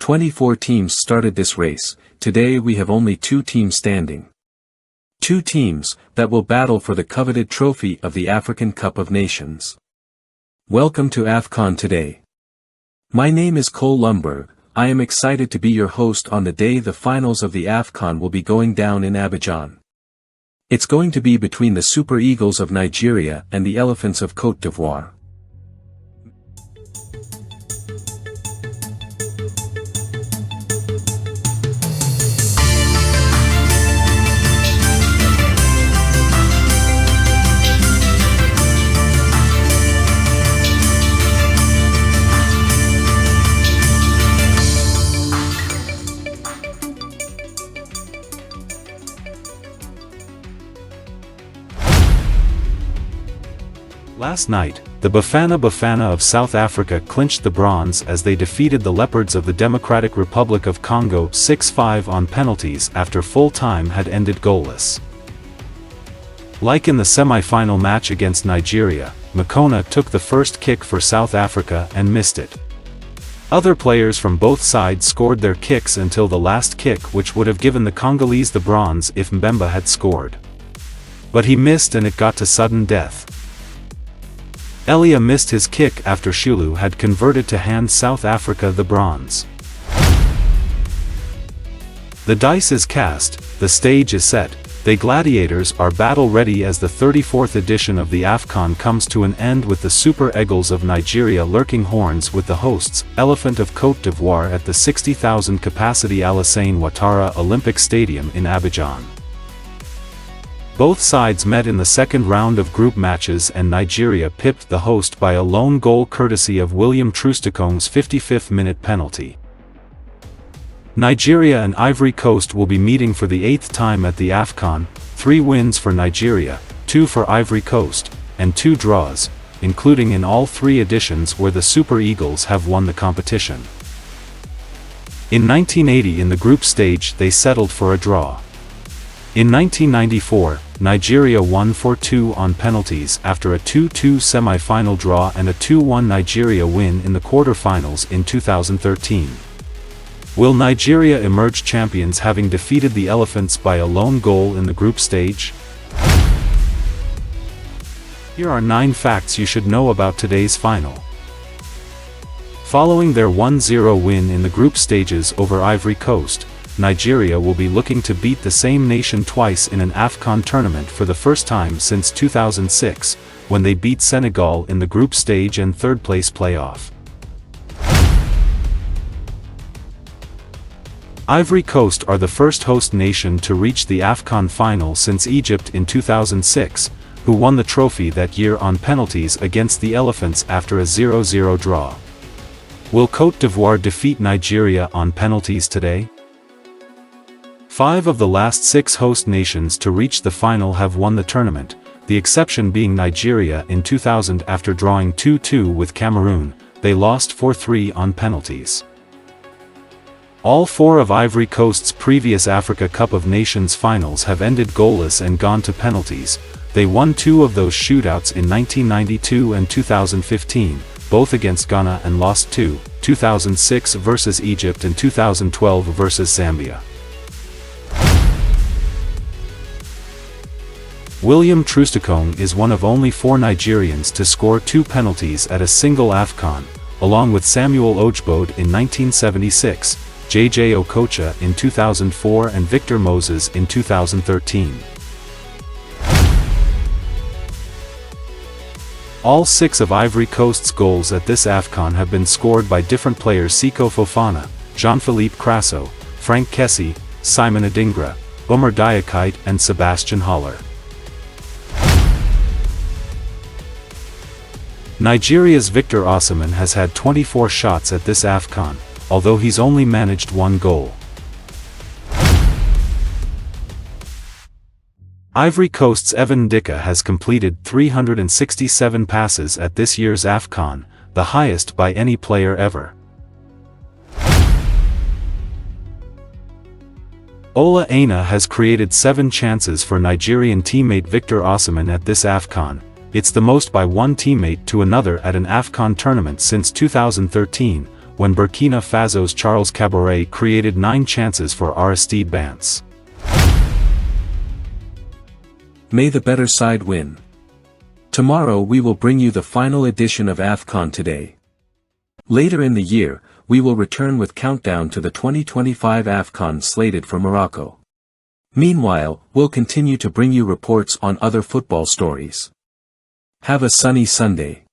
24 teams started this race. Today we have only 2 teams standing. 2 teams that will battle for the coveted trophy of the African Cup of Nations. Welcome to Afcon Today. My name is Cole Lumberg. I am excited to be your host on the day the finals of the Afcon will be going down in Abidjan. It's going to be between the Super Eagles of Nigeria and the Elephants of Cote d'Ivoire. Last night, the Bafana Bafana of South Africa clinched the bronze as they defeated the Leopards of the Democratic Republic of Congo 6-5 on penalties after full time had ended goalless. Like in the semi-final match against Nigeria, Makona took the first kick for South Africa and missed it. Other players from both sides scored their kicks until the last kick, which would have given the Congolese the bronze if Mbemba had scored. But he missed and it got to sudden death. Elia missed his kick after Shulu had converted to hand South Africa the bronze. The dice is cast, the stage is set, the gladiators are battle-ready as the 34th edition of the Afcon comes to an end with the Super Eagles of Nigeria lurking horns with the hosts, Elephant of Cote d'Ivoire at the 60,000 capacity Alassane Ouattara Olympic Stadium in Abidjan. Both sides met in the second round of group matches and Nigeria pipped the host by a lone goal courtesy of William Troost-Ekong's 55th minute penalty. Nigeria and Ivory Coast will be meeting for the 8th time at the Afcon, 3 wins for Nigeria, 2 for Ivory Coast, and 2 draws, including in all 3 editions where the Super Eagles have won the competition. In 1980 in the group stage they settled for a draw. In 1994, Nigeria won 4-2 on penalties after a 2-2 semi-final draw and a 2-1 Nigeria win in the quarter-finals in 2013. Will Nigeria emerge champions having defeated the Elephants by a lone goal in the group stage? Here are 9 facts you should know about today's final. Following their 1-0 win in the group stages over Ivory Coast, Nigeria will be looking to beat the same nation twice in an Afcon tournament for the first time since 2006, when they beat Senegal in the group stage and third-place playoff. Ivory Coast are the first host nation to reach the Afcon final since Egypt in 2006, who won the trophy that year on penalties against the Elephants after a 0-0 draw. Will Cote d'Ivoire defeat Nigeria on penalties today? 5 of the last 6 host nations to reach the final have won the tournament, the exception being Nigeria in 2000 after drawing 2-2 with Cameroon. They lost 4-3 on penalties. All 4 of Ivory Coast's previous Africa Cup of Nations finals have ended goalless and gone to penalties. They won 2 of those shootouts in 1992 and 2015, both against Ghana, and lost 2, 2006 versus Egypt and 2012 versus Zambia. William Troost-Ekong is one of only 4 Nigerians to score 2 penalties at a single Afcon, along with Samuel Ogbode in 1976, J.J. Okocha in 2004 and Victor Moses in 2013. All 6 of Ivory Coast's goals at this Afcon have been scored by different players: Seko Fofana, Jean-Philippe Crasso, Frank Kessie, Simon Adingra, Oumar Diakite and Sebastian Haller. Nigeria's Victor Osimhen has had 24 shots at this Afcon, although he's only managed 1 goal. Ivory Coast's Evan Ndika has completed 367 passes at this year's Afcon, the highest by any player ever. Ola Aina has created 7 chances for Nigerian teammate Victor Osimhen at this Afcon. It's the most by one teammate to another at an Afcon tournament since 2013, when Burkina Faso's Charles Caboret created 9 chances for Aristide Bance. May the better side win. Tomorrow we will bring you the final edition of Afcon Today. Later in the year, we will return with countdown to the 2025 Afcon slated for Morocco. Meanwhile, we'll continue to bring you reports on other football stories. Have a sunny Sunday.